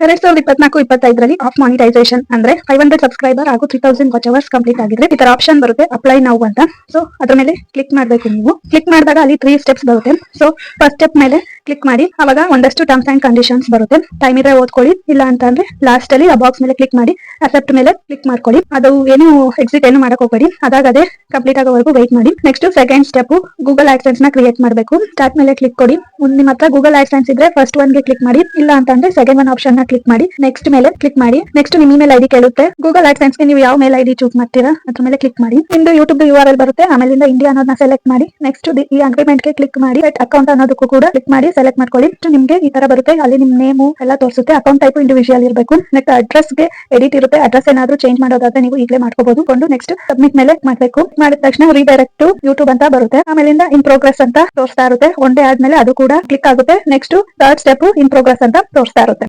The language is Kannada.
2024-25 ಆಫ್ ಮಾನಿಟೈಸೇಷನ್ ಅಂದ್ರೆ 500 ಸಬ್ಸ್ಕ್ರೈಬರ್ ಹಾಗೂ 3000 ವಾಚ್ ಅವರ್ಸ್ ಕಂಪ್ಲೀಟ್ ಆಗಿದ್ರೆ ಈ ತರ ಆಪ್ಷನ್ ಬರುತ್ತೆ ಅಪ್ಲೈ ನೌ ಅಂತ. ಸೊ ಅದ್ರ ಮೇಲೆ ಕ್ಲಿಕ್ ಮಾಡಬೇಕು. ನೀವು ಕ್ಲಿಕ್ ಮಾಡಿದಾಗ ಅಲ್ಲಿ 3 ಸ್ಟೆಪ್ಸ್ ಬರುತ್ತೆ. ಸೊ ಫಸ್ಟ್ ಸ್ಟೆಪ್ ಮೇಲೆ ಕ್ಲಿಕ್ ಮಾಡಿ, ಅವಾಗ ಒಂದಷ್ಟು ಟರ್ಮ್ಸ್ ಅಂಡ್ ಕಂಡೀಷನ್ಸ್ ಬರುತ್ತೆ. ಟೈಮ್ ಇದ್ರೆ ಓದ್ಕೊಳ್ಳಿ, ಇಲ್ಲ ಅಂತ ಅಂದ್ರೆ ಲಾಸ್ಟ್ ಅಲ್ಲಿ ಆ ಬಾಕ್ಸ್ ಮೇಲೆ ಕ್ಲಿಕ್ ಮಾಡಿ ಅಕ್ಸೆಪ್ಟ್ ಮೇಲೆ ಕ್ಲಿಕ್ ಮಾಡ್ಕೊಳ್ಳಿ. ಅದು ಏನು ಎಕ್ಸಿಟ್ ಏನು ಮಾಡಕ್ ಹೋಗಬೇಡಿ, ಅದಾಗದೆ ಕಂಪ್ಲೀಟ್ ಆಗೋವರೆಗೂ ವೇಟ್ ಮಾಡಿ. Next second step Google AdSense ನ ಕ್ರಿಯೇಟ್ ಮಾಡಬೇಕು. ಸ್ಟಾರ್ಟ್ ಮೇಲೆ ಕ್ಲಿಕ್ ಕೊಡಿ. ನಿಮ್ಮ ಹತ್ರ ಗೂಗಲ್ ಆಡ್ಸೆನ್ಸ್ ಇದ್ರೆ ಫಸ್ಟ್ ಒನ್ ಗೆ ಕ್ಲಿಕ್ ಮಾಡಿ, ಇಲ್ಲ ಅಂತಂದ್ರೆ ಸೆಕೆಂಡ್ ಒನ್ ಆಪ್ಷನ್ ನ ಕ್ಲಿಕ್ ಮಾಡಿ ನೆಕ್ಸ್ಟ್ ಮೇಲೆ ಕ್ಲಿಕ್ ಮಾಡಿ. ನೆಕ್ಸ್ಟ್ ನಿಮ್ಮ ಇಮೇಲ್ ಐಡಿ ಕೇಳುತ್ತೆ. ಗೂಗಲ್ ಆಡ್ಸೆನ್ಸ್ ಗೆ ನೀವು ಯಾವ ಮೇಲ್ ಐಡಿ ಚೂಸ್ ಮಾಡ್ತೀರಾ ಅದ್ರ ಮೇಲೆ ಕ್ಲಿಕ್ ಮಾಡಿ. ನಿಮ್ದು ಯೂಟ್ಯೂಬ್ URL ಬರುತ್ತೆ. ಆಮೇಲಿಂದ ಇಂಡಿಯಾ ಅನ್ನೋದನ್ನ ಸೆಲೆಕ್ಟ್ ಮಾಡಿ. ನೆಕ್ಸ್ಟ್ ಈ ಅಗ್ರಿಮೆಂಟ್ ಗೆ ಕ್ಲಿಕ್ ಮಾಡಿ. ಅಕೌಂಟ್ ಅನ್ನೋದಕ್ಕೂ ಕೂಡ ಕ್ಲಿಕ್ ಮಾಡಿ ಸೆಲೆಕ್ಟ್ ಮಾಡ್ಕೊಳ್ಳಿ. ನಿಮ್ಗೆ ಈ ತರ ಬರುತ್ತೆ. ಅಲ್ಲಿ ನಿಮ್ ನೇಮು ಎಲ್ಲ ತೋರಿಸುತ್ತೆ. ಅಕೌಂಟ್ ಟೈಪ್ ಇಂಡಿವಿಜುವಲ್ ಇರಬೇಕು. ನೆಕ್ಸ್ಟ್ ಅಡ್ರೆಸ್ ಗೆ ಎಡಿಟ್ ಇರುತ್ತೆ. ಅಡ್ರೆಸ್ ಏನಾದ್ರು ಚೇಂಜ್ ಮಾಡೋದಾದ್ರೆ ನೀವು ಈಗಲೇ ಮಾಡ್ಕೋಬಹುದು. ನೆಕ್ಸ್ಟ್ ಸಬ್ಮಿಟ್ ಮೇಲೆ ಮಾಡಬೇಕು. ಮಾಡಿದ ತಕ್ಷಣ ರೀಡೈರೆಕ್ಟ್ ಟು ಯೂಟ್ಯೂಬ್ ಅಂತ ಬರುತ್ತೆ. ಆಮೇಲಿಂದ ಇನ್ ಪ್ರೋಗ್ರೆಸ್ ಅಂತ ತೋರಿಸ್ತಾ ಇರುತ್ತೆ. ಒನ್ ಡೇ ಆದ್ಮೇಲೆ ಅದು ಕೂಡ ಕ್ಲಿಕ್ ಆಗುತ್ತೆ. Next third step in progress ಅಂತ ತೋರಿಸ್ತಾ ಇರುತ್ತೆ.